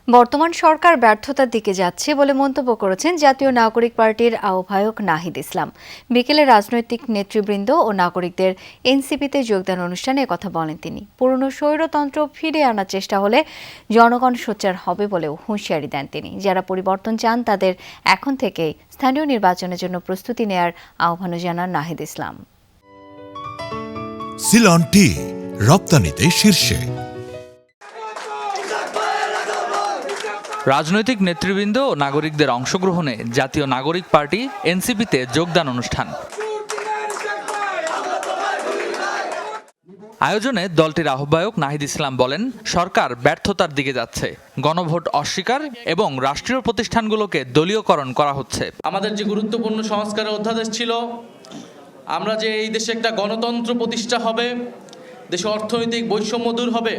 বর্তমান সরকার ব্যর্থতার দিকে যাচ্ছে বলে মন্তব্য করেছেন জাতীয় নাগরিক পার্টির আহ্বায়ক নাহিদ ইসলাম। বিকেলে রাজনৈতিক নেতৃবৃন্দ ও নাগরিকদের এনসিপিতে যোগদান অনুষ্ঠানে একথা বলেন তিনি। পুরনো স্বৈরতন্ত্র ফিরিয়ে আনার চেষ্টা হলে জনগণ সোচ্চার হবে বলেও হুঁশিয়ারি দেন তিনি। যারা পরিবর্তন চান তাদের এখন থেকেই স্থানীয় নির্বাচনের জন্য প্রস্তুতি নেয়ার আহ্বানও জানান নাহিদ ইসলাম। সিলন টি রপ্তানিতে শীর্ষে। রাজনৈতিক নেতৃবৃন্দ ও নাগরিকদের অংশগ্রহণে জাতীয় নাগরিক পার্টি এনসিপিতে যোগদান অনুষ্ঠান। আয়োজনে দলটির আহ্বায়ক নাহিদ ইসলাম বলেন, সরকার ব্যর্থতার দিকে যাচ্ছে, গণভোট অস্বীকার এবং রাষ্ট্রীয় প্রতিষ্ঠানগুলোকে দলীয়করণ করা হচ্ছে। আমাদের যে গুরুত্বপূর্ণ সংস্কারের অধ্যাদেশ ছিল, আমরা যে এই দেশে একটা গণতন্ত্র প্রতিষ্ঠা হবে, দেশে অর্থনৈতিক বৈষম্য দূর হবে,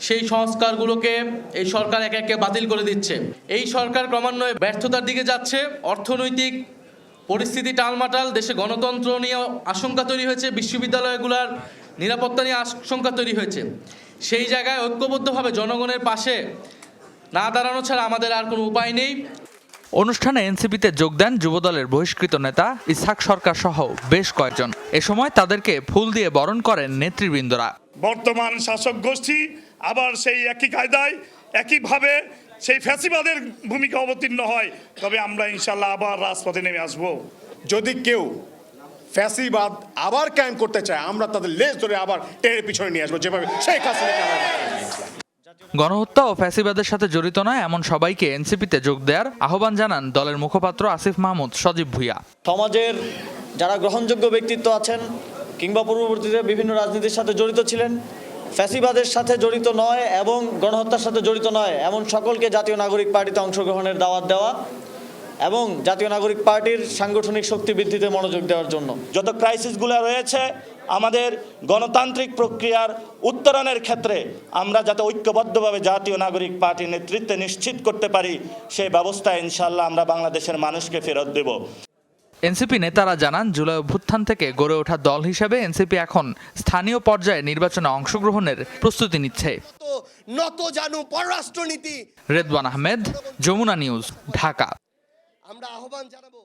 সেই সংস্কারগুলোকে এই সরকার একে একে বাতিল করে দিচ্ছে। এই সরকার ক্রমান্বয়ে ব্যর্থতার দিকে যাচ্ছে। অর্থনৈতিক পরিস্থিতি টালমাটাল, দেশে গণতন্ত্র নিয়ে আশঙ্কা তৈরি হয়েছে, বিশ্ববিদ্যালয়গুলোর নিরাপত্তা নিয়ে আশঙ্কা তৈরি হয়েছে। সেই জায়গায় ঐক্যবদ্ধভাবে জনগণের পাশে না দাঁড়ানো ছাড়া আমাদের আর কোনো উপায় নেই। অনুষ্ঠানে এনসিপিতে যোগ দেন যুবদলের বহিষ্কৃত নেতা ইসহাক সরকার সহ বেশ কয়েকজন। এ সময় তাদেরকে ফুল দিয়ে বরণ করেন নেতৃবৃন্দরা। বর্তমান শাসক গোষ্ঠী আবার সেই একই কায়দায় একইভাবে সেই ফ্যাসিবাদের ভূমিকা অবতীর্ণ হয়, তবে আমরা ইনশাল্লাহ আবার রাজপথে নেমে আসব। যদি কেউ ফ্যাসিবাদ আবার কায়েম করতে চায়, আমরা তাদের লেজ ধরে আবার টেনে পিছনে নিয়ে আসবো, যেভাবে শেখ হাসিনা। গণহত্যা ও ফ্যাসিবাদের সাথে জড়িত নয় এমন সবাইকে এনসিপিতে যোগ দেওয়ার আহ্বান জানান দলের মুখপাত্র আসিফ মাহমুদ সজীব ভুঁইয়া। সমাজের যারা গ্রহণযোগ্য ব্যক্তিত্ব আছেন কিংবা পূর্ববর্তীতে বিভিন্ন রাজনীতির সাথে জড়িত ছিলেন, ফ্যাসিবাদের সাথে জড়িত নয় এবং গণহত্যার সাথে জড়িত নয় এমন সকলকে জাতীয় নাগরিক পার্টিতে অংশগ্রহণের দাওয়াত দেওয়া এবং জাতীয় নাগরিক পার্টির সাংগঠনিক শক্তি বৃদ্ধিতে মনোযোগ দেওয়ার জন্য। যত ক্রাইসিসগুলো রয়েছে আমাদের গণতান্ত্রিক প্রক্রিয়ার উত্তরণের ক্ষেত্রে আমরা যাতে ঐক্যবদ্ধভাবে জাতীয় নাগরিক পার্টির নেতৃত্বে নিশ্চিত করতে পারি, সেই ব্যবস্থা ইনশাআল্লাহ আমরা বাংলাদেশের মানুষকে ফেরত দেব। এনসিপি নেতারা জানান, জুলাই অভ্যুত্থান থেকে গড়ে ওঠা দল হিসেবে এনসিপি এখন স্থানীয় পর্যায়ে নির্বাচনে অংশগ্রহণের প্রস্তুতি নিচ্ছে। রেদওয়ান আহমেদ, যমুনা নিউজ, ঢাকা। আমরা আহ্বান জানাবো।